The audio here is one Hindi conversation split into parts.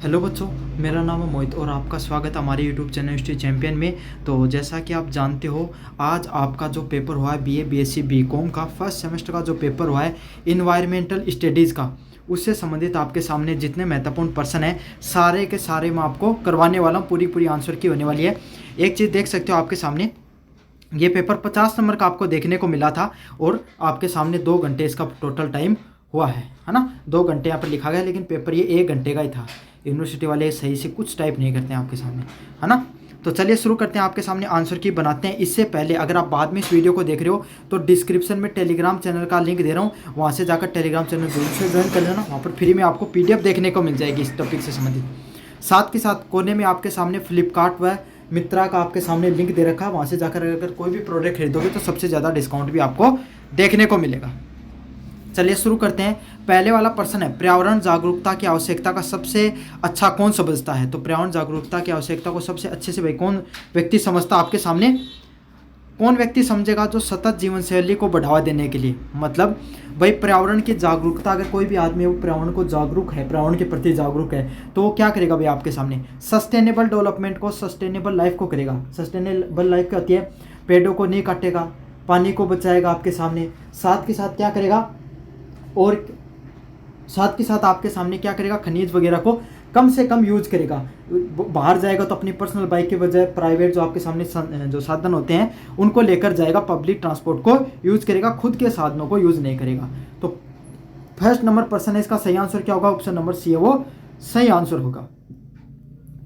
हेलो बच्चों, मेरा नाम है मोहित और आपका स्वागत है हमारे यूट्यूब चैनल हिस्ट्री चैंपियन में। तो जैसा कि आप जानते हो, आज आपका जो पेपर हुआ है बीए बीएससी बीकॉम का फर्स्ट सेमेस्टर का जो पेपर हुआ है इन्वायरमेंटल स्टडीज़ का, उससे संबंधित आपके सामने जितने महत्वपूर्ण प्रश्न हैं सारे के सारे मैं आपको करवाने वाला हूँ। पूरी आंसर की होने वाली है। एक चीज़ देख सकते हो आपके सामने, ये पेपर 50 नंबर का आपको देखने को मिला था और आपके सामने 2 घंटे इसका टोटल टाइम हुआ है ना। 2 घंटे यहाँ पर लिखा गया, लेकिन पेपर ये 1 घंटे का ही था। यूनिवर्सिटी वाले सही से कुछ टाइप नहीं करते हैं आपके सामने, है ना। तो चलिए शुरू करते हैं, आपके सामने आंसर की बनाते हैं। इससे पहले अगर आप बाद में इस वीडियो को देख रहे हो तो डिस्क्रिप्शन में टेलीग्राम चैनल का लिंक दे रहा हूँ, वहाँ से जाकर टेलीग्राम चैनल जरूर से ज्वाइन कर लेना। वहाँ पर फ्री में आपको PDF देखने को मिल जाएगी इस टॉपिक से संबंधित। साथ के साथ कोने में आपके सामने फ्लिपकार्ट व मित्रा का आपके सामने लिंक दे रखा है, वहाँ से जाकर अगर कोई भी प्रोडक्ट खरीदोगे तो सबसे ज़्यादा डिस्काउंट भी आपको देखने को मिलेगा। चलिए शुरू करते हैं। पहले वाला प्रश्न है, पर्यावरण जागरूकता की आवश्यकता का सबसे अच्छा कौन समझता है। तो पर्यावरण जागरूकता की आवश्यकता को सबसे अच्छे से भाई कौन व्यक्ति समझता, आपके सामने कौन व्यक्ति समझेगा? जो सतत जीवन शैली को बढ़ावा देने के लिए, मतलब भाई पर्यावरण की जागरूकता, अगर कोई भी आदमी वो पर्यावरण को जागरूक है, पर्यावरण के प्रति जागरूक है, तो वो क्या करेगा भाई आपके सामने? सस्टेनेबल डेवलपमेंट को, सस्टेनेबल लाइफ को करेगा। सस्टेनेबल लाइफ क्या होती है? पेड़ों को नहीं काटेगा, पानी को बचाएगा आपके सामने। साथ के साथ क्या करेगा? और साथ के साथ आपके सामने क्या करेगा? खनिज वगैरह को कम से कम यूज करेगा। बाहर जाएगा तो अपनी पर्सनल बाइक के बजाय प्राइवेट जो आपके सामने जो साधन होते हैं उनको लेकर जाएगा, पब्लिक ट्रांसपोर्ट को यूज करेगा, खुद के साधनों को यूज नहीं करेगा। तो फर्स्ट नंबर प्रश्न है, इसका सही आंसर क्या होगा? ऑप्शन नंबर सी है वो सही आंसर होगा।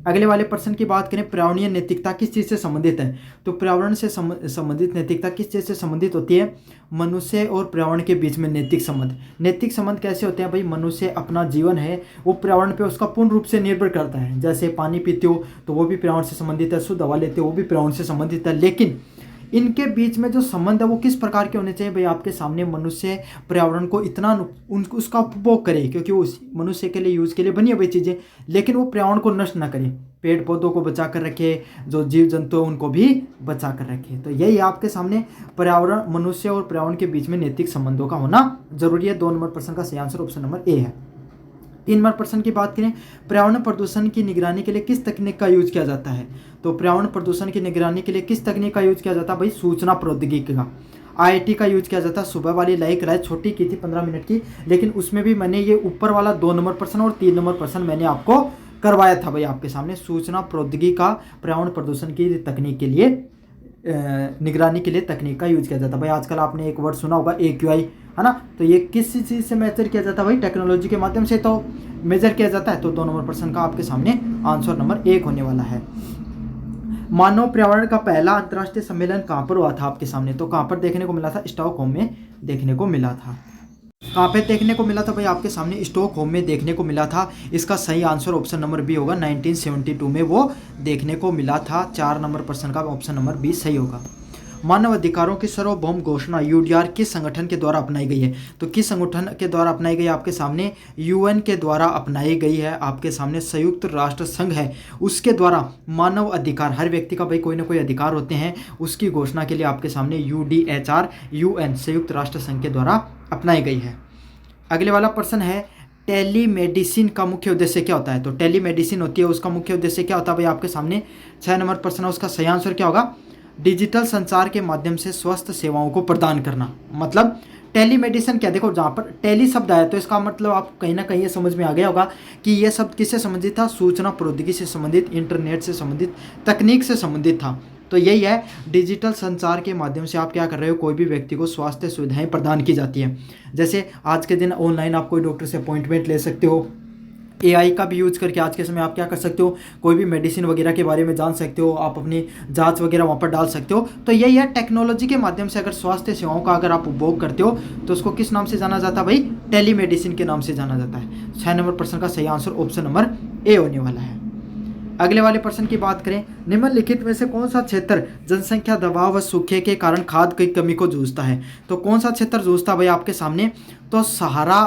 अगले वाले प्रश्न की बात करें, पर्यावरणीय नैतिकता किस चीज़ से संबंधित है। तो पर्यावरण से संबंधित नैतिकता किस चीज़ से संबंधित होती है? मनुष्य और पर्यावरण के बीच में नैतिक संबंध। नैतिक संबंध कैसे होते हैं भाई? मनुष्य अपना जीवन है वो पर्यावरण पे उसका पूर्ण रूप से निर्भर करता है। जैसे पानी पीते हो तो वो भी पर्यावरण से संबंधित है, शुद्ध हवा लेते हो वो भी पर्यावरण से संबंधित है, लेकिन इनके बीच में जो संबंध है वो किस प्रकार के होने चाहिए भाई? आपके सामने मनुष्य पर्यावरण को इतना उसका उपभोग करे, क्योंकि वो मनुष्य के लिए यूज़ के लिए बनी है भाई चीज़ें, लेकिन वो पर्यावरण को नष्ट ना करे, पेड़ पौधों को बचा कर रखे, जो जीव जंतु हैं उनको भी बचा कर रखे। तो यही आपके सामने पर्यावरण, मनुष्य और पर्यावरण के बीच में नैतिक संबंधों का होना जरूरी है। 2 नंबर प्रश्न का सही आंसर ऑप्शन नंबर ए है। 3 नंबर प्रश्न की बात करें, पर्यावरण प्रदूषण की निगरानी के लिए किस तकनीक का यूज किया जाता है। तो पर्यावरण प्रदूषण की निगरानी के लिए किस तकनीक का यूज किया जाता है भाई? सूचना प्रौद्योगिकी का, IIT का यूज किया जाता है। सुबह वाली लाइक राय छोटी की थी 15 मिनट की, लेकिन उसमें भी मैंने ये ऊपर वाला 2 नंबर प्रश्न और 3 नंबर प्रश्न मैंने आपको करवाया था भाई आपके सामने। सूचना प्रौद्योगिकी का पर्यावरण प्रदूषण की तकनीक के लिए, निगरानी के लिए तकनीक का यूज किया जाता है भाई। आजकल आपने एक वर्ड सुना होगा AQI, है ना। तो ये किस चीज़ से मेजर किया जाता है भाई? टेक्नोलॉजी के माध्यम से तो मेजर किया जाता है। तो 2 नंबर प्रश्न का आपके सामने आंसर नंबर 1 होने वाला है। मानव पर्यावरण का पहला अंतर्राष्ट्रीय सम्मेलन कहाँ पर हुआ था आपके सामने? तो कहाँ पर देखने को मिला था? स्टॉकहोम में देखने को मिला था। कहाँ पे देखने को मिला था भाई? आपके सामने स्टॉकहोम में देखने को मिला था। इसका सही आंसर ऑप्शन नंबर बी होगा। 1972 में वो देखने को मिला था। 4 नंबर प्रश्न का ऑप्शन नंबर बी सही होगा। मानव अधिकारों की सार्वभौम घोषणा UDR किस संगठन के द्वारा अपनाई गई है? तो किस संगठन के द्वारा अपनाई गई है? आपके सामने UN के द्वारा अपनाई गई है। आपके सामने संयुक्त राष्ट्र संघ है, उसके द्वारा मानव अधिकार, हर व्यक्ति का भाई कोई ना कोई अधिकार होते हैं, उसकी घोषणा के लिए आपके सामने UDHR UN संयुक्त राष्ट्र संघ के द्वारा अपनाई गई है। अगले वाला प्रश्न है, टेलीमेडिसिन का मुख्य उद्देश्य क्या होता है? तो टेलीमेडिसिन होती है, उसका मुख्य उद्देश्य क्या होता है भाई? आपके सामने 6 नंबर प्रश्न है, उसका सही आंसर क्या होगा? डिजिटल संचार के माध्यम से स्वास्थ्य सेवाओं को प्रदान करना। मतलब टेलीमेडिसिन क्या, देखो जहाँ पर टेली शब्द आया तो इसका मतलब आप कहीं ना कहीं ये समझ में आ गया होगा कि ये शब्द किससे संबंधित था? सूचना प्रौद्योगिकी से संबंधित, इंटरनेट से संबंधित, तकनीक से संबंधित था। तो यही है, डिजिटल संचार के माध्यम से आप क्या कर रहे हो? कोई भी व्यक्ति को स्वास्थ्य सुविधाएं प्रदान की जाती हैं। जैसे आज के दिन ऑनलाइन आप कोई डॉक्टर से अपॉइंटमेंट ले सकते हो। AI का भी यूज़ करके आज के समय आप क्या कर सकते हो? कोई भी मेडिसिन वगैरह के बारे में जान सकते हो, आप अपनी जांच वगैरह वहाँ पर डाल सकते हो। तो यही है, टेक्नोलॉजी के माध्यम से अगर स्वास्थ्य सेवाओं का अगर आप उपभोग करते हो तो उसको किस नाम से जाना जाता है भाई? टेलीमेडिसिन के नाम से जाना जाता है। 6 नंबर प्रश्न का सही आंसर ऑप्शन नंबर ए होने वाला है। अगले वाले प्रश्न की बात करें, निम्नलिखित में से कौन सा क्षेत्र जनसंख्या दबाव व सूखे के कारण खाद्य की कमी को जूझता है? तो कौन सा क्षेत्र जूझता है भाई आपके सामने? तो सहारा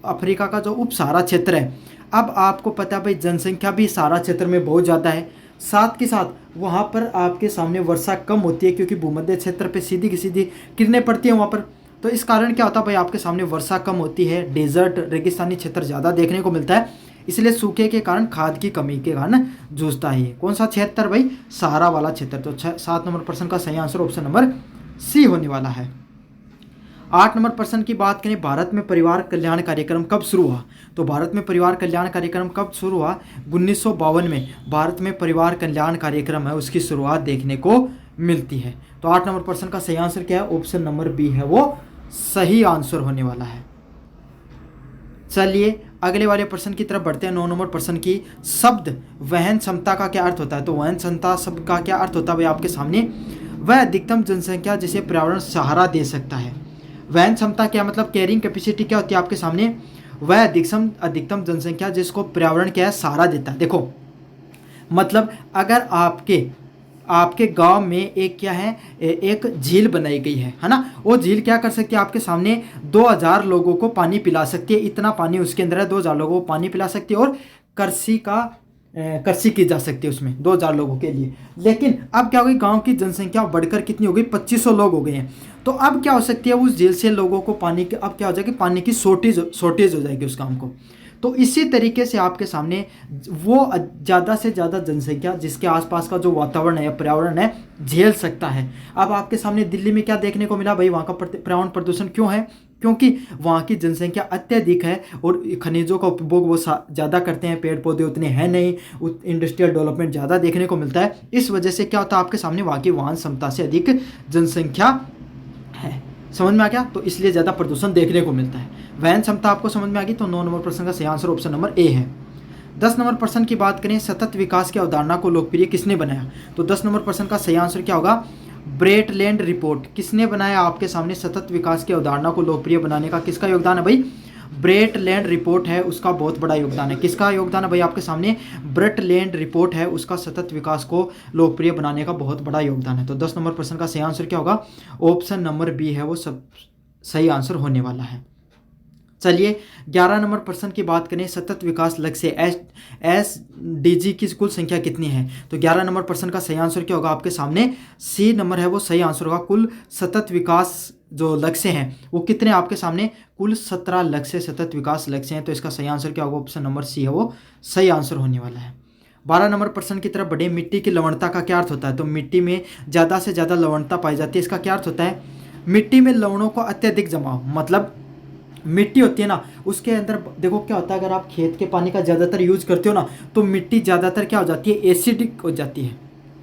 अफ्रीका का जो उप सहारा क्षेत्र है। अब आपको पता है भाई जनसंख्या भी सहारा क्षेत्र में बहुत ज़्यादा है, साथ के साथ वहाँ पर आपके सामने वर्षा कम होती है, क्योंकि भूमध्य क्षेत्र पे सीधी की सीधी किरणें पड़ती हैं वहाँ पर। तो इस कारण क्या होता है भाई? आपके सामने वर्षा कम होती है, डेजर्ट रेगिस्तानी क्षेत्र ज़्यादा देखने को मिलता है। इसलिए सूखे के कारण, खाद की कमी के कारण जूझता है। कौन सा क्षेत्र भाई? सहारा वाला क्षेत्र। तो 7 नंबर प्रश्न का सही आंसर ऑप्शन नंबर सी होने वाला है। 8 नंबर प्रश्न की बात करें, भारत में परिवार कल्याण कार्यक्रम कब शुरू हुआ? तो भारत में परिवार कल्याण कार्यक्रम कब शुरू हुआ? 1952 में भारत में परिवार कल्याण कार्यक्रम है उसकी शुरुआत देखने को मिलती है। तो 8 नंबर प्रश्न का सही आंसर क्या है? ऑप्शन नंबर बी है वो सही आंसर होने वाला है। चलिए अगले वाले प्रश्न की तरफ बढ़ते हैं। 9 नंबर प्रश्न की, शब्द वहन क्षमता का क्या अर्थ होता है? तो वहन क्षमता शब्द का क्या अर्थ होता है भाई आपके सामने? वह अधिकतम जनसंख्या जिसे पर्यावरण सहारा दे सकता है। वहन क्षमता क्या मतलब? कैरिंग कैपेसिटी क्या होती है आपके सामने? वह अधिकतम जनसंख्या जिसको पर्यावरण क्या है? सहारा देता है। देखो मतलब अगर आपके गांव में एक क्या है, एक झील बनाई गई है ना, वो झील क्या कर सकती है आपके सामने? 2000 लोगों को पानी पिला सकती है। इतना पानी उसके अंदर है, 2000 लोगों को पानी पिला सकती है और कृषि की जा सकती है उसमें 2000 लोगों के लिए। लेकिन अब क्या हो गई, गांव की जनसंख्या बढ़कर कितनी हो गई? 2500 लोग हो गए हैं। तो अब क्या हो सकती है, उस झील से लोगों को पानी की, अब क्या हो जाएगी, पानी की शॉर्टेज हो जाएगी उस काम को। तो इसी तरीके से आपके सामने वो ज़्यादा से ज़्यादा जनसंख्या जिसके आसपास का जो वातावरण है, पर्यावरण है, झेल सकता है। अब आपके सामने दिल्ली में क्या देखने को मिला भाई? वहाँ का पर्यावरण प्रदूषण क्यों है? क्योंकि वहाँ की जनसंख्या अत्यधिक है और खनिजों का उपभोग वो ज़्यादा करते हैं, पेड़ पौधे उतने हैं नहीं, इंडस्ट्रियल डेवलपमेंट ज़्यादा देखने को मिलता है। इस वजह से क्या होता है आपके सामने, वहाँ की वाहन क्षमता से अधिक जनसंख्या है। समझ में आ गया? तो इसलिए ज़्यादा प्रदूषण देखने को मिलता है। वहन क्षमता आपको समझ में आ गई। तो 9 नंबर प्रश्न का सही आंसर ऑप्शन नंबर ए है। 10 नंबर प्रश्न की बात करें, सतत विकास की अवधारणा को लोकप्रिय किसने बनाया? तो 10 नंबर प्रश्न का सही आंसर क्या होगा? ब्रेटलैंड रिपोर्ट। किसने बनाया आपके सामने? सतत विकास की अवधारणा को लोकप्रिय बनाने का किसका योगदान है भाई? ब्रेटलैंड रिपोर्ट है उसका बहुत बड़ा योगदान है। किसका योगदान है भाई आपके सामने? ब्रेटलैंड रिपोर्ट है उसका सतत विकास को लोकप्रिय बनाने का बहुत बड़ा योगदान है। तो 10 नंबर प्रश्न का सही आंसर क्या होगा? ऑप्शन नंबर बी है वो सब सही आंसर होने वाला है। चलिए 11 नंबर प्रश्न की बात करें, सतत विकास लक्ष्य SDG की कुल संख्या कितनी है? तो 11 नंबर प्रश्न का सही आंसर क्या होगा आपके सामने? सी नंबर है वो सही आंसर होगा। कुल सतत विकास जो लक्ष्य हैं वो कितने आपके सामने? कुल 17 लक्ष्य सतत विकास लक्ष्य हैं। तो इसका सही आंसर क्या होगा? ऑप्शन नंबर सी है वो सही आंसर होने वाला है। 12 नंबर प्रश्न की तरफ बढ़े, मिट्टी की लवणता का क्या अर्थ होता है? तो मिट्टी में ज़्यादा से ज़्यादा लवणता पाई जाती है, इसका क्या अर्थ होता है? मिट्टी में लवणों को अत्यधिक जमाव, मतलब मिट्टी होती है ना उसके अंदर देखो क्या होता है, अगर आप खेत के पानी का ज़्यादातर यूज़ करते हो ना तो मिट्टी ज़्यादातर क्या हो जाती है? एसिडिक हो जाती है।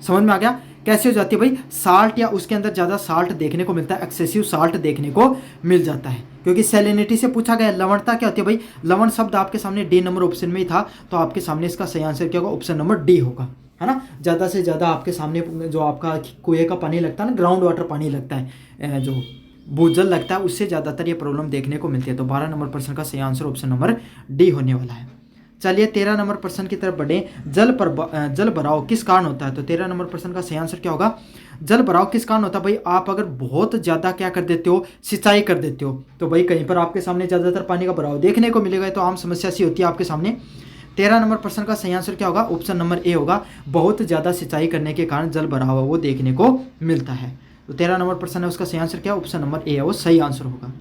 समझ में आ गया? कैसे हो जाती है भाई? साल्ट या उसके अंदर ज़्यादा साल्ट देखने को मिलता है, एक्सेसिव साल्ट देखने को मिल जाता है। क्योंकि सैलिनिटी से पूछा गया। लवणता क्या होती है भाई? लवण शब्द आपके सामने डी नंबर ऑप्शन में ही था, तो आपके सामने इसका सही आंसर क्या होगा? ऑप्शन नंबर डी होगा, है ना। ज़्यादा से ज़्यादा आपके सामने जो आपका कुएं का पानी लगता है ना, ग्राउंड वाटर पानी लगता है, जो भूजल लगता है, उससे ज़्यादातर ये प्रॉब्लम देखने को मिलती है। तो 12 नंबर प्रश्न का सही आंसर ऑप्शन नंबर डी होने वाला है। चलिए 13 नंबर प्रश्न की तरफ बढ़े, जल भराव किस कारण होता है? तो 13 नंबर प्रश्न का सही आंसर क्या होगा? जल भराव किस कारण होता है भाई? आप अगर बहुत ज़्यादा क्या कर देते हो? सिंचाई कर देते हो, तो भाई कहीं पर आपके सामने ज़्यादातर पानी का भराव देखने को मिलेगा। तो आम समस्या सी होती है आपके सामने। 13 नंबर प्रश्न का सही आंसर क्या होगा? ऑप्शन नंबर ए होगा। बहुत ज़्यादा सिंचाई करने के कारण जल भराव वो देखने को मिलता है। तो 13 नंबर प्रश्न है उसका सही आंसर क्या? ऑप्शन नंबर ए है वो सही आंसर होगा।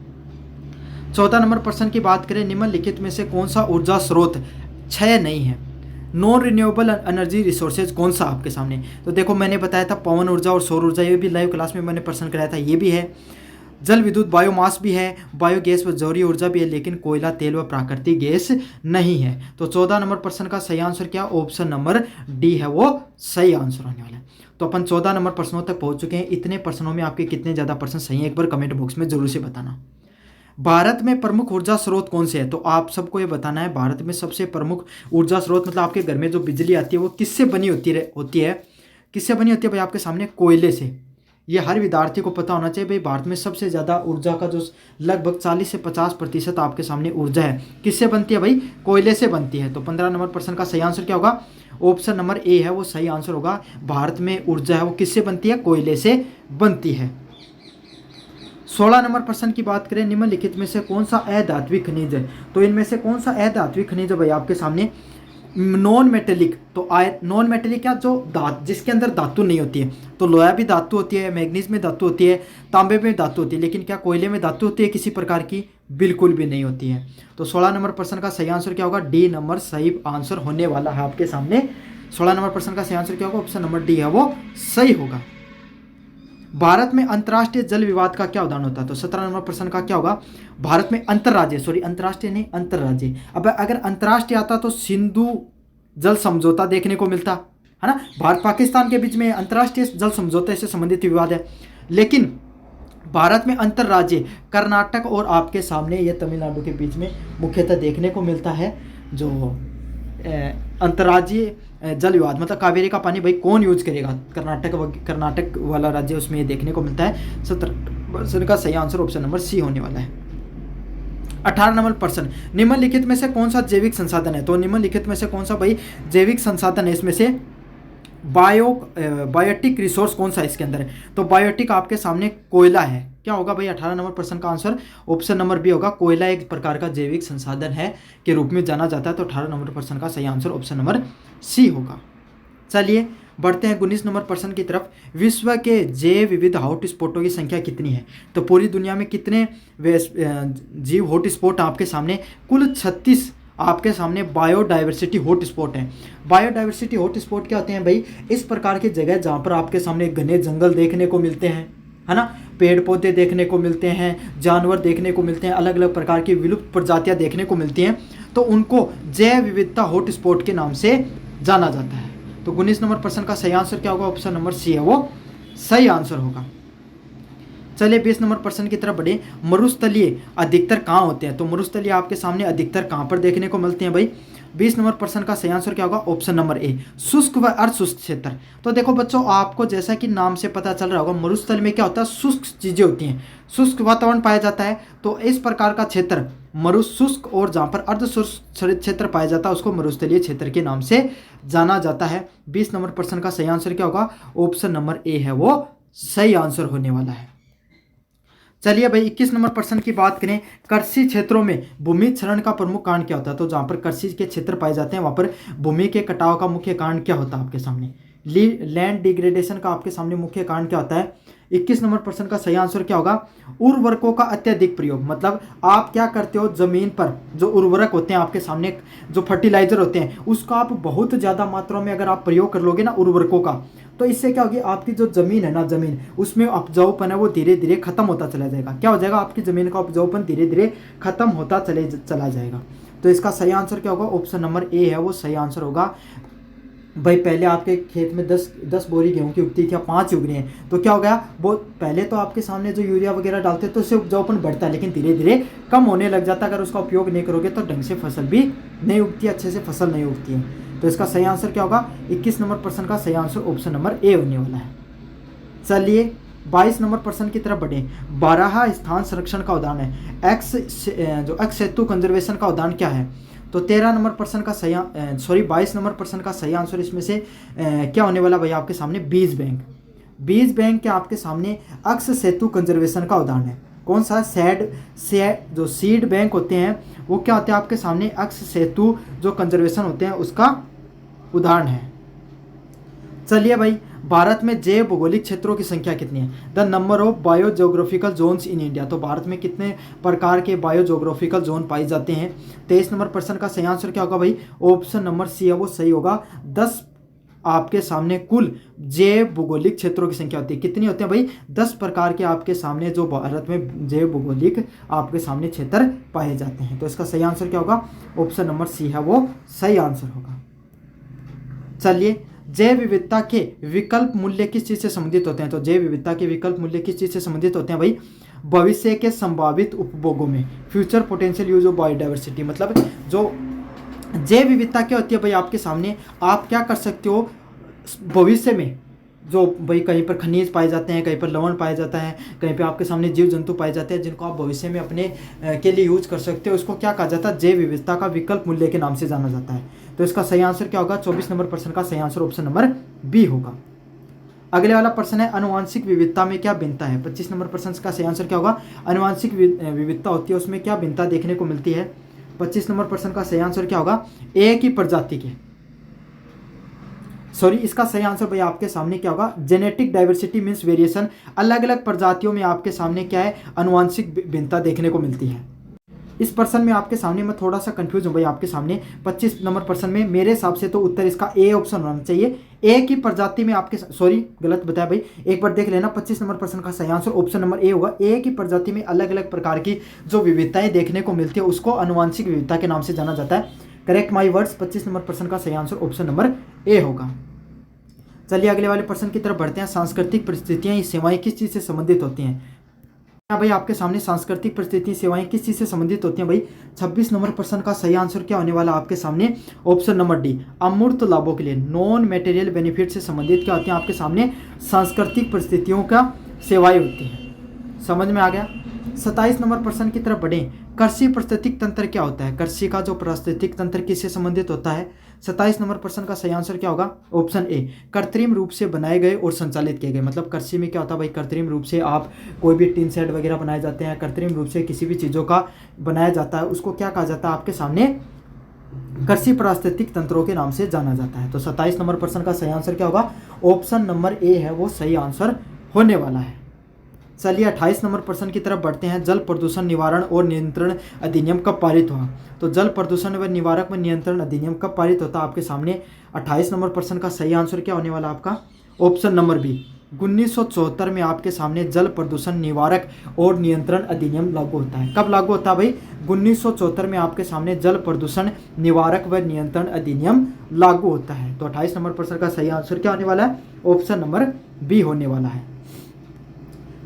14 नंबर प्रश्न की बात करें, निम्नलिखित में से कौन सा ऊर्जा स्रोत क्षय नहीं है? नॉन रिन्यूएबल एनर्जी रिसोर्सेज कौन सा आपके सामने? तो देखो मैंने बताया था पवन ऊर्जा और सौर ऊर्जा, ये भी लाइव क्लास में मैंने प्रश्न कराया था, ये भी है। जल विद्युत बायोमास भी है, बायोगैस व जौहरी ऊर्जा भी है, लेकिन कोयला, तेल व प्राकृतिक गैस नहीं है। तो 14 नंबर प्रश्न का सही आंसर क्या? ऑप्शन नंबर डी है वो सही आंसर होने वाला है। तो अपन 14 नंबर प्रश्नों तक पहुंच चुके हैं। इतने प्रश्नों में आपके कितने ज़्यादा प्रश्न सही हैं, एक बार कमेंट बॉक्स में जरूर से बताना। भारत में प्रमुख ऊर्जा स्रोत कौन से हैं? तो आप सबको ये बताना है, भारत में सबसे प्रमुख ऊर्जा स्रोत मतलब आपके घर में जो बिजली आती है वो किससे बनी होती है? किससे बनी होती है भाई? आपके सामने कोयले से। ये हर विद्यार्थी को पता होना चाहिए भाई। भारत में सबसे ज़्यादा ऊर्जा का जो लगभग 40 से 50% आपके सामने ऊर्जा है, किससे बनती है भाई? कोयले से बनती है। तो 15 नंबर प्रश्न का सही आंसर क्या होगा? ऑप्शन नंबर ए है वो सही आंसर होगा। भारत में ऊर्जा है वो किससे बनती है? कोयले से बनती है। 16 नंबर प्रश्न की बात करें, निम्नलिखित में से कौन सा अधात्विक खनिज है? तो इनमें से कौन सा अधात्विक खनिज है भाई आपके सामने? नॉन मेटेलिक, तो नॉन मेटेलिक क्या, जो जिसके अंदर धातु नहीं होती है। तो लोहा भी धातु होती है, मैग्नीज में धातु होती है, तांबे में धातु होती है, लेकिन क्या कोयले में धातु होती है किसी प्रकार की? बिल्कुल भी नहीं होती है। तो 16 नंबर प्रश्न का सही आंसर क्या होगा? डी नंबर सही आंसर होने वाला है आपके सामने। 16 नंबर प्रश्न का सही आंसर क्या होगा? ऑप्शन नंबर डी है वो सही होगा। भारत में अंतर्राष्ट्रीय जल विवाद का क्या उदाहरण होता है? तो 17 नंबर प्रश्न का क्या होगा? भारत में अंतर्राष्ट्रीय नहीं, अंतर्राज्यीय। अब अगर अंतर्राष्ट्रीय आता तो सिंधु जल समझौता देखने को मिलता है ना। भारत पाकिस्तान के बीच में अंतर्राष्ट्रीय जल समझौते से संबंधित विवाद है, लेकिन भारत में अंतर्राज्यीय कर्नाटक और आपके सामने ये तमिलनाडु के बीच में मुख्यतः देखने को मिलता है। जो अंतर्राज्यीय जल विवाद, मतलब कावेरी का पानी भाई कौन यूज करेगा, कर्नाटक वाला राज्य, उसमें ये देखने को मिलता है। 17% का सही आंसर ऑप्शन नंबर सी होने वाला है। 18 नंबर प्रश्न, निम्नलिखित में से कौन सा जैविक संसाधन है? तो निम्नलिखित में से कौन सा भाई जैविक संसाधन है? इसमें से बायोटिक रिसोर्स कौन सा इसके अंदर है? तो बायोटिक आपके सामने कोयला है। क्या होगा भाई 18 नंबर प्रश्न का आंसर? ऑप्शन नंबर बी होगा। कोयला एक प्रकार का जैविक संसाधन है के रूप में जाना जाता है। तो 18 नंबर प्रश्न का सही आंसर ऑप्शन नंबर सी होगा। चलिए बढ़ते हैं 19 नंबर प्रश्न की तरफ। विश्व के जैव विविध हॉटस्पॉटों की संख्या कितनी है? तो पूरी दुनिया में कितने जीव हॉटस्पॉट आपके सामने? कुल 36 आपके सामने बायोडाइवर्सिटी हॉटस्पॉट हैं। बायोडाइवर्सिटी हॉटस्पॉट क्या होते हैं भाई? इस प्रकार की जगह जहाँ पर आपके सामने घने जंगल देखने को मिलते हैं, है ना, पेड़ पौधे देखने को मिलते हैं, जानवर देखने को मिलते हैं, अलग अलग प्रकार की विलुप्त प्रजातियां देखने को मिलती हैं, तो उनको जैव विविधता हॉटस्पॉट के नाम से जाना जाता है। तो 19 नंबर प्रश्न का सही आंसर क्या होगा? ऑप्शन नंबर सी है वो सही आंसर होगा। चलिए 20 नंबर प्रश्न की तरफ बढ़े। मरुस्थलीय अधिकतर कहाँ होते हैं? तो मरुस्थलीय आपके सामने अधिकतर कहाँ पर देखने को मिलते हैं भाई? 20 नंबर प्रश्न का सही आंसर क्या होगा? ऑप्शन नंबर ए शुष्क व अर्धशुष्क क्षेत्र। तो देखो बच्चों, आपको जैसा कि नाम से पता चल रहा होगा, मरुस्थल में क्या होता है? शुष्क चीजें होती हैं, शुष्क वातावरण पाया जाता है। तो इस प्रकार का क्षेत्र मरुशुष्क, और जहाँ पर अर्धशुष्क क्षेत्र पाया जाता है उसको मरुस्थलीय क्षेत्र के नाम से जाना जाता है। 20 नंबर प्रश्न का सही आंसर क्या होगा? ऑप्शन नंबर ए है वो सही आंसर होने वाला है। चलिए भाई 21 नंबर प्रश्न की बात करें। कृषि क्षेत्रों में भूमि क्षरण का प्रमुख कारण क्या होता है? तो जहाँ पर कृषि के क्षेत्र पाए जाते हैं वहाँ पर भूमि के कटाव का मुख्य कारण क्या होता है आपके सामने? लैंड डिग्रेडेशन का आपके सामने मुख्य कारण क्या होता है? 21 नंबर प्रश्न का सही आंसर क्या होगा? उर्वरकों का अत्यधिक प्रयोग। मतलब आप क्या करते हो, जमीन पर जो उर्वरक होते हैं आपके सामने, जो फर्टिलाइजर होते हैं, उसका आप बहुत ज़्यादा मात्रा में अगर आप प्रयोग कर लोगे ना उर्वरकों का, तो इससे क्या होगी? आपकी जो जमीन है ना, जमीन उसमें उपजाऊपन है वो धीरे धीरे खत्म होता चला जाएगा। क्या हो जाएगा? आपकी जमीन का उपजाऊपन धीरे धीरे खत्म होता चला जाएगा। तो इसका सही आंसर क्या होगा? ऑप्शन नंबर ए है वो सही आंसर होगा। भाई पहले आपके खेत में 10 बोरी गेहूं की उगती थी, 5 उग रही हैं, तो क्या हो गया? वो पहले तो आपके सामने जो यूरिया वगैरह डालते तो उससे उपजाऊपन बढ़ता है, लेकिन धीरे धीरे कम होने लग जाता। अगर उसका उपयोग नहीं करोगे तो ढंग से फसल भी नहीं उगती, अच्छे से फसल नहीं उगती है। तो इसका सही आंसर क्या होगा? 21 नंबर प्रश्न का सही आंसर ऑप्शन नंबर ए होने वाला है। चलिए 22 नंबर प्रश्न की तरफ बढ़े। 12 स्थान संरक्षण का उदाहरण है एक्स सेतु कंजर्वेशन का उदाहरण क्या है? तो 13 नंबर प्रश्न का 22 नंबर प्रश्न का सही आंसर इसमें से क्या होने वाला भाई? आपके सामने बीज बैंक के आपके सामने अक्ष सेतु कंजर्वेशन का उदाहरण है। कौन सा? जो सीड बैंक होते हैं वो क्या होते हैं आपके सामने? अक्ष सेतु जो कंजर्वेशन होते हैं उसका उदाहरण है। चलिए भाई, भारत में जैव भौगोलिक क्षेत्रों की संख्या कितनी है? The number of biogeographical zones in India. तो भारत में कितने प्रकार के बायोजोग्राफिकल जोन पाए जाते हैं? 23 नंबर प्रश्न का सही आंसर क्या होगा भाई? ऑप्शन नंबर सी है वो सही होगा। 10 आपके सामने कुल जैव भौगोलिक क्षेत्रों की संख्या होती है। कितनी होती है भाई? 10 प्रकार के आपके सामने जो भारत में जैव भौगोलिक आपके सामने क्षेत्र पाए जाते हैं। तो इसका सही आंसर क्या होगा? ऑप्शन नंबर सी है वो सही आंसर होगा। चलिए, जैव विविधता के विकल्प मूल्य किस चीज से संबंधित होते हैं? तो जैव विविधता के विकल्प मूल्य किस चीज से संबंधित होते हैं भाई? भविष्य के संभावित उपभोगों में, future potential use of biodiversity. मतलब जो जैव विविधता क्या होती है भाई? आपके सामने आप क्या कर सकते हो भविष्य में, जो भाई कहीं पर खनिज पाए जाते हैं, कहीं पर लवण पाया जाता है, कहीं पे आपके सामने जीव जंतु पाए जाते हैं जिनको आप भविष्य में अपने के लिए यूज कर सकते हो, उसको क्या कहा जाता है? जैव विविधता का विकल्प मूल्य के नाम से जाना जाता है। तो इसका सही आंसर क्या होगा? 24 नंबर प्रश्न का सही आंसर ऑप्शन नंबर बी होगा। अगले वाला प्रश्न है आनुवांशिक विविधता में क्या भिन्नता है? 25 नंबर प्रश्न का सही आंसर क्या होगा? आनुवांशिक विविधता होती है उसमें क्या भिन्नता देखने को मिलती है? 25 नंबर प्रश्न का सही आंसर क्या होगा, एक ही प्रजाति के, सॉरी इसका सही आंसर भैया आपके सामने क्या होगा, जेनेटिक डाइवर्सिटी मीन्स वेरिएशन, अलग अलग प्रजातियों में आपके सामने क्या है, अनुवांशिक भिन्नता देखने को मिलती है। इस प्रश्न में आपके सामने मैं थोड़ा सा कंफ्यूज हूँ भाई, आपके सामने 25 नंबर प्रश्न में मेरे हिसाब से तो उत्तर इसका ए ऑप्शन होना चाहिए, एक ही प्रजाति में आपके, सॉरी गलत बताया भाई, एक बार देख लेना, 25 नंबर प्रश्न का सही आंसर ऑप्शन नंबर ए होगा, एक ही प्रजाति में अलग अलग प्रकार की जो विविधताएं देखने को मिलती है उसको अनुवांशिक विविधता के नाम से जाना जाता है। करेक्ट माई वर्ड्स, 25 नंबर प्रश्न का सही आंसर ऑप्शन नंबर ए होगा। चलिए अगले वाले प्रश्न की तरफ बढ़ते हैं। सांस्कृतिक परिस्थितियां, ये सेवाएं किस चीज़ से संबंधित होती हैं? भाई आपके सामने सांस्कृतिक परिस्थिति सेवाएं किस चीज़ से संबंधित होती हैं भाई? 26 नंबर प्रश्न का सही आंसर क्या होने वाला आपके सामने, ऑप्शन नंबर डी, अमूर्त लाभों के लिए, नॉन मटेरियल बेनिफिट से संबंधित क्या होती हैं आपके सामने, सांस्कृतिक परिस्थितियों का सेवाएं होती हैं। समझ में आ गया। 27 नंबर प्रश्न की तरफ बढ़ें। कृषि पारिस्थितिक तंत्र क्या होता है? कृषि का जो पारिस्थितिक तंत्र किससे संबंधित होता है? 27 नंबर प्रश्न का सही आंसर क्या होगा, ऑप्शन ए, कृत्रिम रूप से बनाए गए और संचालित किए गए। मतलब कृषि में क्या होता है भाई, कृत्रिम रूप से आप कोई भी टीन शेड वगैरह बनाए जाते हैं, कृत्रिम रूप से किसी भी चीज़ों का बनाया जाता है, उसको क्या कहा जाता है आपके सामने, कृषि पारिस्थितिक तंत्रों के नाम से जाना जाता है। तो 27 नंबर प्रश्न का सही आंसर क्या होगा, ऑप्शन नंबर ए है वो सही आंसर होने वाला है। चलिए 28 नंबर प्रश्न की तरफ बढ़ते हैं। जल प्रदूषण निवारण और नियंत्रण अधिनियम कब पारित हुआ? तो जल प्रदूषण व निवारक में नियंत्रण अधिनियम कब पारित होता है आपके सामने? 28 नंबर प्रश्न का सही आंसर क्या होने वाला आपका, ऑप्शन नंबर बी, 1974 में आपके सामने जल प्रदूषण निवारक और नियंत्रण अधिनियम लागू होता है। कब लागू होता है भाई? 1974 में आपके सामने जल प्रदूषण निवारक व नियंत्रण अधिनियम लागू होता है। तो 28 नंबर प्रश्न का सही आंसर क्या होने वाला है, ऑप्शन नंबर बी होने वाला है।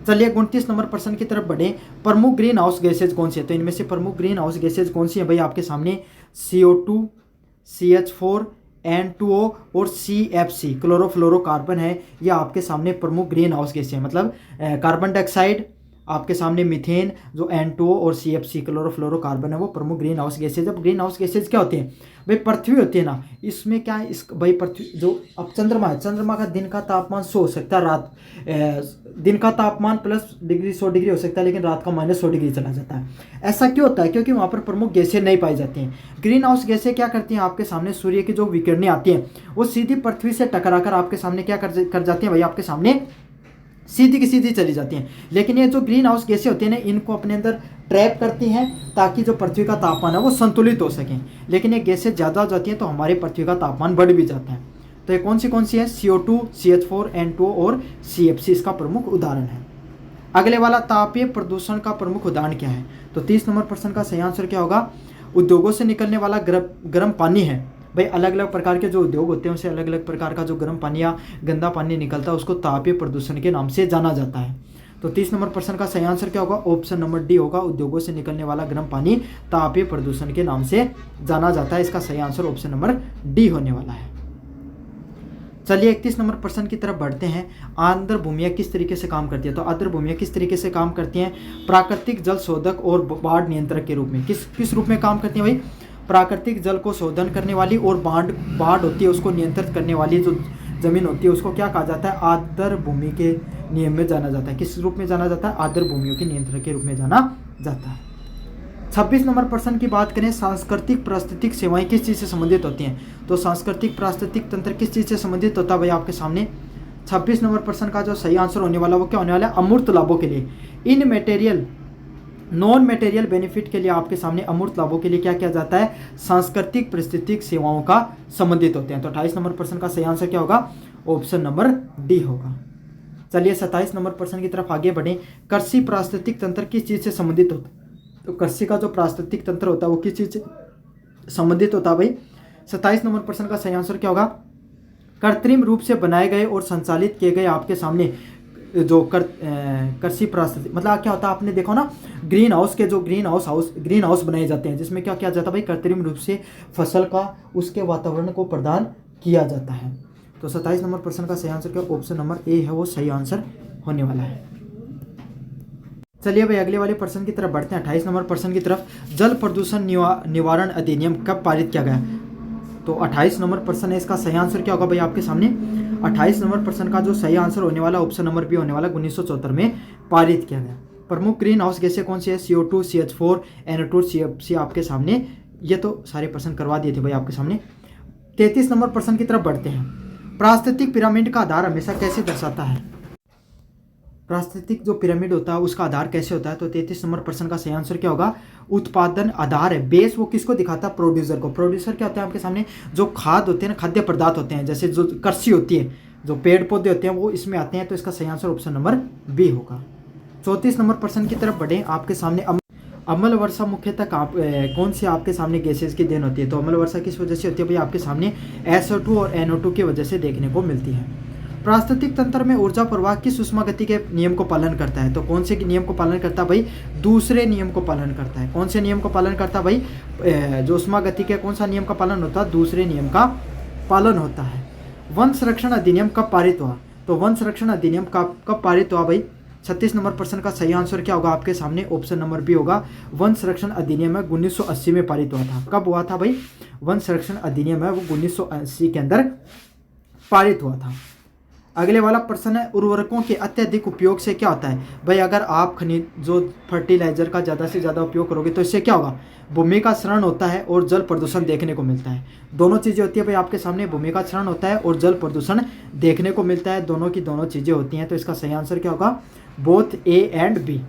चलिए 29 नंबर प्रश्न की तरफ बढ़े। प्रमुख ग्रीन हाउस गैसेज कौन सी है? तो इनमें से प्रमुख ग्रीन हाउस गैसेज कौन सी है भाई आपके सामने? CO2, CH4, N2O और CFC क्लोरोफ्लोरोकार्बन है, ये आपके सामने प्रमुख ग्रीन हाउस गैसेज है। मतलब कार्बन डाइऑक्साइड, आपके सामने मीथेन, जो N2O और CFC क्लोरोफ्लोरोकार्बन है वो प्रमुख ग्रीन हाउस गैसेज। अब ग्रीन हाउस गैसेज क्या होती है भाई? पृथ्वी होती है ना, इसमें क्या है, इस भाई पृथ्वी जो अब चंद्रमा है, चंद्रमा का दिन का तापमान 100 हो सकता है, रात दिन का तापमान प्लस डिग्री 100 डिग्री हो सकता है, लेकिन रात का -100 डिग्री चला जाता है। ऐसा क्यों होता है? क्योंकि वहाँ पर प्रमुख गैसें नहीं पाई जाती हैं। ग्रीन हाउस गैसें क्या करती हैं आपके सामने, सूर्य की जो विकिरणें आती हैं वो सीधी पृथ्वी से टकराकर आपके सामने क्या कर जाती हैं भाई, आपके सामने सीधी की सीधी चली जाती हैं। लेकिन ये जो ग्रीन हाउस गैसें होती हैं ना, इनको अपने अंदर ट्रैप करती हैं ताकि जो पृथ्वी का तापमान है वो संतुलित हो सके। लेकिन ये गैसें ज़्यादा हो जाती हैं तो हमारे पृथ्वी का तापमान बढ़ भी जाता है। तो ये कौन सी है? CO2, CH4, N2O और CFC इसका प्रमुख उदाहरण है। अगले वाला, तापीय प्रदूषण का प्रमुख उदाहरण क्या है? तो 30 नंबर प्रश्न का सही आंसर क्या होगा, उद्योगों से निकलने वाला गर्म पानी है। भाई अलग अलग प्रकार के जो उद्योग होते हैं उनसे अलग अलग प्रकार का जो गर्म पानी या गंदा पानी निकलता है उसको तापीय प्रदूषण के नाम से जाना जाता है। तो 30 नंबर प्रश्न का सही आंसर क्या होगा, ऑप्शन नंबर डी होगा, उद्योगों से निकलने वाला गर्म पानी तापीय प्रदूषण के नाम से जाना जाता है। इसका सही आंसर ऑप्शन नंबर डी होने वाला है। चलिए 31 नंबर प्रश्न की तरफ बढ़ते हैं। आर्द्र भूमियाँ किस तरीके से काम करती है? तो आर्द्र भूमियाँ किस तरीके से काम करती हैं? प्राकृतिक जल शोधक और बाढ़ नियंत्रक के रूप में। किस रूप में काम करती हैं भाई? प्राकृतिक जल को शोधन करने वाली और बाढ़ होती है उसको नियंत्रित करने वाली जो जमीन होती है उसको क्या कहा जाता है? आर्द्र भूमि के नियम में जाना जाता है। किस रूप में जाना जाता है? आर्द्र भूमियों के नियंत्रण के रूप में जाना जाता है। 26 नंबर प्रश्न की बात करें, सांस्कृतिक पारिस्थितिक सेवाएं किस चीज़ से संबंधित होती हैं? तो सांस्कृतिक पारिस्थितिक तंत्र किस चीज़ से संबंधित होता है भाई आपके सामने? 26 नंबर प्रश्न का जो सही आंसर होने वाला वो क्या होने वाला है? अमूर्त लाभों के लिए, इन मटेरियल नॉन मटेरियल बेनिफिट के लिए आपके सामने अमूर्त लाभों के लिए क्या किया जाता है? सांस्कृतिक पारिस्थितिक सेवाओं का संबंधित होते हैं। तो 28 नंबर प्रश्न का सही आंसर क्या होगा? ऑप्शन नंबर डी होगा। चलिए 27 नंबर प्रश्न की तरफ आगे बढ़ें। कृषि पारिस्थितिक तंत्र किस चीज़ से संबंधित होता है? तो कृषि का जो पारिस्थितिक तंत्र होता है वो किस चीज़ से संबंधित होता है भाई? 27 नंबर प्रश्न का सही आंसर क्या होगा? कृत्रिम रूप से बनाए गए और संचालित किए गए आपके सामने जो कृषि पारिस्थितिक, मतलब क्या होता है आपने देखो ना, ग्रीन हाउस बनाए जाते हैं जिसमें क्या किया जाता है भाई? कृत्रिम रूप से फसल का उसके वातावरण को प्रदान किया जाता है। तो 27 नंबर प्रश्न का सही आंसर क्या? ऑप्शन नंबर ए है वो सही आंसर होने वाला है। चलिए भाई अगले वाले प्रश्न की तरफ बढ़ते हैं। 28 नंबर प्रश्न की तरफ। जल प्रदूषण निवारण अधिनियम कब पारित किया गया? तो 28 नंबर प्रश्न है, इसका सही आंसर क्या होगा भाई आपके सामने? 28 नंबर प्रश्न का जो सही आंसर होने वाला ऑप्शन नंबर बी होने वाला, 1974 में पारित किया गया। प्रमुख ग्रीन हाउस गैसें कौन सी है? CO2, CH4, N2, CFC आपके सामने ये तो सारे प्रश्न करवा दिए थे भाई आपके सामने। 33 नंबर प्रश्न की तरफ बढ़ते हैं। प्राकृतिक पिरामिड का आधार हमेशा कैसे दर्शाता है? प्राकृतिक जो पिरामिड होता है उसका आधार कैसे होता है? तो 33 नंबर प्रश्न का सही आंसर क्या होगा? उत्पादन आधार है। बेस वो किसको दिखाता है? प्रोड्यूसर को। प्रोड्यूसर क्या होता है आपके सामने? जो खाद होते हैं ना, खाद्य पदार्थ होते हैं, जैसे जो कृषि होती है, जो पेड़ पौधे होते हैं, वो इसमें आते हैं। तो इसका सही आंसर ऑप्शन नंबर बी होगा। 34 नंबर प्रश्न की तरफ बढ़े। आपके सामने अम्ल वर्षा मुख्यतः कौन सी आपके सामने गैसेज की देन होती है? तो अम्ल वर्षा किस वजह से होती है भाई? आपके सामने SO2 और NO2 की वजह से देखने को मिलती है। प्राकृतिक तंत्र में ऊर्जा प्रवाह किस उष्मागति के नियम को पालन करता है? तो कौन से नियम को पालन करता है भाई? दूसरे नियम को पालन करता है। कौन से नियम को पालन करता है भाई? जो उष्मागति के कौन सा नियम का पालन होता है? दूसरे नियम का पालन होता है। वन संरक्षण अधिनियम कब पारित हुआ? तो वन संरक्षण अधिनियम कब पारित हुआ भाई? 36 नंबर प्रश्न का सही आंसर क्या होगा आपके सामने? ऑप्शन नंबर बी होगा। वन संरक्षण अधिनियम है 1980 में पारित हुआ था। कब हुआ था भाई? वन संरक्षण अधिनियम है वो 1980 के अंदर पारित हुआ था। अगले वाला प्रश्न है, उर्वरकों के अत्यधिक उपयोग से क्या होता है? भाई अगर आप खनिज जो फर्टिलाइजर का ज़्यादा से ज़्यादा उपयोग करोगे तो इससे क्या होगा? भूमि का क्षरण होता है और जल प्रदूषण देखने को मिलता है। दोनों चीज़ें होती है भाई आपके सामने, भूमि का क्षरण होता है और जल प्रदूषण देखने को मिलता है। दोनों की दोनों चीज़ें होती हैं। तो इसका सही आंसर क्या होगा? Both A and B.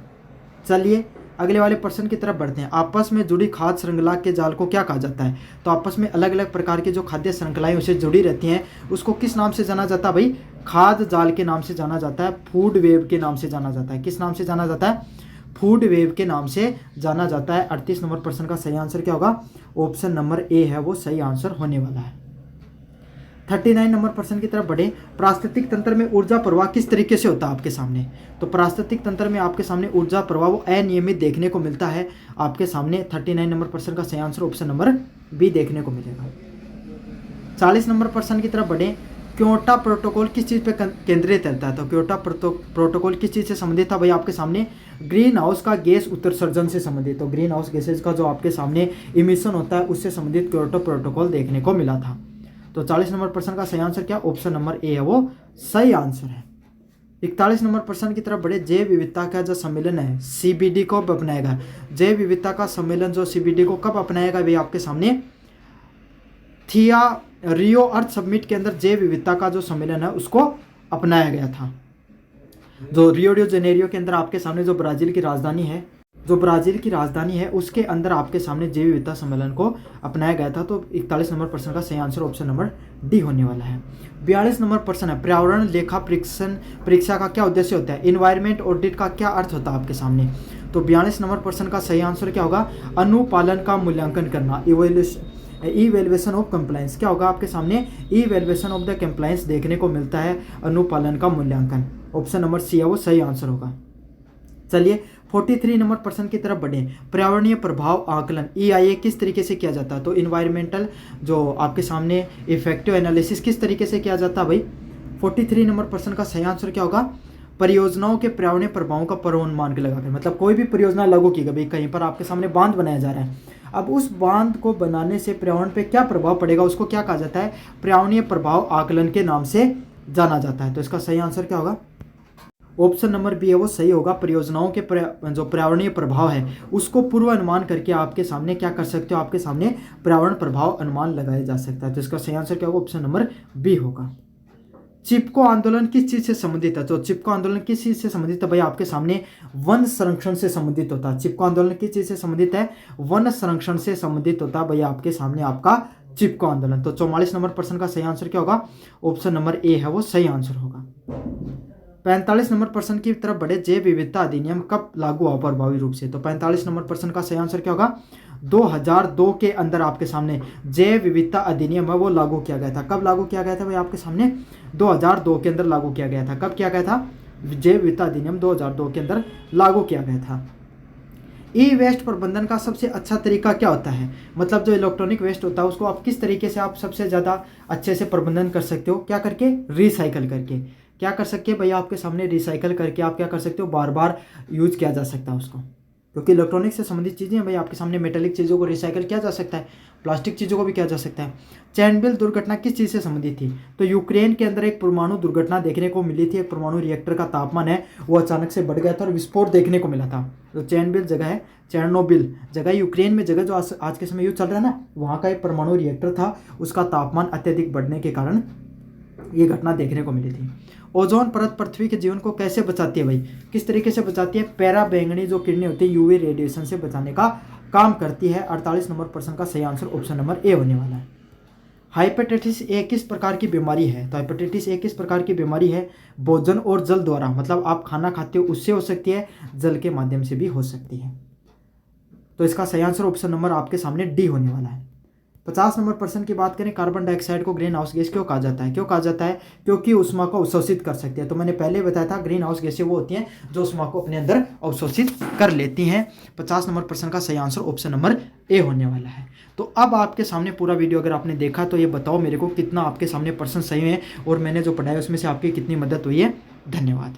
चलिए अगले वाले प्रश्न की तरफ बढ़ते हैं। आपस में जुड़ी खाद्य श्रृंखला के जाल को क्या कहा जाता है? तो आपस में अलग अलग प्रकार की जो खाद्य श्रृंखलाएं उससे जुड़ी रहती हैं उसको किस नाम से जाना जाता है भाई? खाद्य जाल के नाम से जाना जाता है, फूड वेव के नाम से जाना जाता है। किस नाम से जाना जाता है? फूड वेव के नाम से जाना जाता है। 38 नंबर प्रश्न का सही आंसर क्या होगा? ऑप्शन नंबर ए है वो सही आंसर होने वाला है। 39 नंबर प्रश्न की तरफ बढ़े। प्राकृतिक तंत्र में ऊर्जा प्रवाह किस तरीके से होता है आपके सामने? तो प्राकृतिक तंत्र में आपके सामने ऊर्जा प्रवाह वो अनियमित देखने को मिलता है आपके सामने। 39 नंबर प्रश्न का सही आंसर ऑप्शन नंबर बी देखने को मिलेगा। 40 नंबर प्रश्न की तरफ बढ़े। क्योटो प्रोटोकॉल किस चीज़ पे केंद्रित रहता है? तो क्योटो प्रोटोकॉल किस चीज़ से संबंधित था भाई आपके सामने? ग्रीन हाउस का गैस उत्सर्जन से संबंधित। तो ग्रीन हाउस गैसेज का जो आपके सामने इमिशन होता है उससे संबंधित क्योटो प्रोटोकॉल देखने को मिला था। तो 40 नंबर प्रश्न का सही आंसर क्या? ऑप्शन नंबर ए है वो सही आंसर है। 41 नंबर प्रश्न की तरफ बढ़े। जैव विविधता का जो सम्मेलन है CBD कब अपनाएगा? जैव विविधता का सम्मेलन जो CBD को कब अपनाएगा भाई आपके सामने? रियो अर्थ समिट के अंदर जैव विविधता का जो सम्मेलन है उसको अपनाया गया था। जो रियो डी जेनेरियो के अंदर आपके सामने जो ब्राजील की राजधानी है उसके अंदर आपके सामने जैव विविधता सम्मेलन को अपनाया गया था। तो 41 नंबर प्रश्न का सही आंसर ऑप्शन नंबर डी होने वाला है। 42 नंबर प्रश्न है, पर्यावरण लेखा परीक्षा का क्या उद्देश्य होता है? इन्वायरमेंट ऑडिट का क्या अर्थ होता है आपके सामने? तो 42 नंबर प्रश्न का सही आंसर क्या होगा? अनुपालन का मूल्यांकन करना, इवेल्युएशन ऑफ कंप्लायंस। क्या होगा आपके सामने? इवेल्युएशन ऑफ द कंप्लायंस देखने को मिलता है, अनुपालन का मूल्यांकन। ऑप्शन नंबर सी है वो सही आंसर होगा। चलिए 43 नंबर प्रश्न की तरफ बढ़े। पर्यावरणीय प्रभाव आकलन EIA किस तरीके से किया जाता है? तो इन्वायरमेंटल जो आपके सामने इफेक्टिव एनालिसिस किस तरीके से किया जाता है भाई? 43 नंबर प्रश्न का सही आंसर क्या होगा? परियोजनाओं के पर्यावरणीय प्रभावों का पूर्वानुमान लगाकर। मतलब कोई भी परियोजना लागू की गई, कहीं पर आपके सामने बांध बनाया जा रहा है, अब उस बांध को बनाने से पर्यावरण पे क्या प्रभाव पड़ेगा उसको क्या कहा जाता है? पर्यावरणीय प्रभाव आकलन के नाम से जाना जाता है। तो इसका सही आंसर क्या होगा? ऑप्शन नंबर बी है वो सही होगा। परियोजनाओं के जो पर्यावरणीय प्रभाव है उसको पूर्व अनुमान करके आपके सामने क्या कर सकते हो? आपके सामने पर्यावरण प्रभाव अनुमान लगाया जा सकता है। तो इसका सही आंसर क्या होगा? ऑप्शन नंबर बी होगा। चिपको आंदोलन किस चीज़ से संबंधित है? तो चिपको आंदोलन किस चीज़ से संबंधित है भाई? आपके सामने वन संरक्षण से संबंधित होता है। चिपको आंदोलन किस चीज़ से संबंधित है? वन संरक्षण से संबंधित होता है भाई आपके सामने आपका चिपको आंदोलन। तो 44 नंबर प्रश्न का सही आंसर क्या होगा? ऑप्शन नंबर ए है वो सही आंसर होगा। 45 नंबर प्रश्न की तरफ बढ़े। जैव विविधता अधिनियम कब लागू हुआ प्रभावी रूप से? तो 45 नंबर प्रश्न का सही आंसर क्या होगा? 2002 के अंदर आपके सामने जैव विविधता अधिनियम है वो लागू किया गया था। कब लागू किया गया था भाई आपके सामने? 2002 के अंदर लागू किया गया था। कब किया गया था? जैव विविधता अधिनियम 2002 के अंदर लागू किया गया था। ई वेस्ट प्रबंधन का सबसे अच्छा तरीका क्या होता है? मतलब जो इलेक्ट्रॉनिक वेस्ट होता है उसको आप किस तरीके से आप सबसे ज़्यादा अच्छे से प्रबंधन कर सकते हो? क्या करके? रिसाइकल करके। क्या कर सकते हैं भैया आपके सामने? रिसाइकल करके आप क्या कर सकते हो? बार बार यूज किया जा सकता है उसको, क्योंकि इलेक्ट्रॉनिक से संबंधित चीज़ें भाई आपके सामने मेटेलिक चीज़ों को रिसाइकल किया जा सकता है, प्लास्टिक चीज़ों को भी किया जा सकता है। चेरनोबिल दुर्घटना किस चीज़ से संबंधित थी? तो यूक्रेन के अंदर एक परमाणु दुर्घटना देखने को मिली थी। एक परमाणु रिएक्टर का तापमान है वो अचानक से बढ़ गया था और विस्फोट देखने को मिला था। तो चेरनोबिल जगह है, चेरनोबिल जगह यूक्रेन में जगह जो आज के समय युद्ध चल रहा है ना, वहाँ का एक परमाणु रिएक्टर था, उसका तापमान अत्यधिक बढ़ने के कारण ये घटना देखने को मिली थी। ओजोन परत पृथ्वी के जीवन को कैसे बचाती है भाई? किस तरीके से बचाती है? पैरा बैंगनी जो किरणें होती है यूवी रेडिएशन से बचाने का काम करती है। 48 नंबर प्रश्न का सही आंसर ऑप्शन नंबर ए होने वाला है। हाइपेटाइटिस ए किस प्रकार की बीमारी है? तो हाइपेटाइटिस ए किस प्रकार की बीमारी है? भोजन और जल द्वारा, मतलब आप खाना खाते हो उससे हो सकती है, जल के माध्यम से भी हो सकती है। तो इसका सही आंसर ऑप्शन नंबर आपके सामने डी होने वाला है। 50 नंबर प्रश्न की बात करें, कार्बन डाइऑक्साइड को ग्रीन हाउस गैस क्यों कहा जाता है? क्यों कहा जाता है? क्योंकि ऊष्मा को अवशोषित कर सकती है। तो मैंने पहले बताया था ग्रीन हाउस गैसें वो होती हैं जो ऊष्मा को अपने अंदर अवशोषित कर लेती हैं। 50 नंबर प्रश्न का सही आंसर ऑप्शन नंबर ए होने वाला है। तो अब आपके सामने पूरा वीडियो अगर आपने देखा तो ये बताओ मेरे को कितना आपके सामने प्रश्न सही है और मैंने जो पढ़ाया उसमें से आपकी कितनी मदद हुई है। धन्यवाद।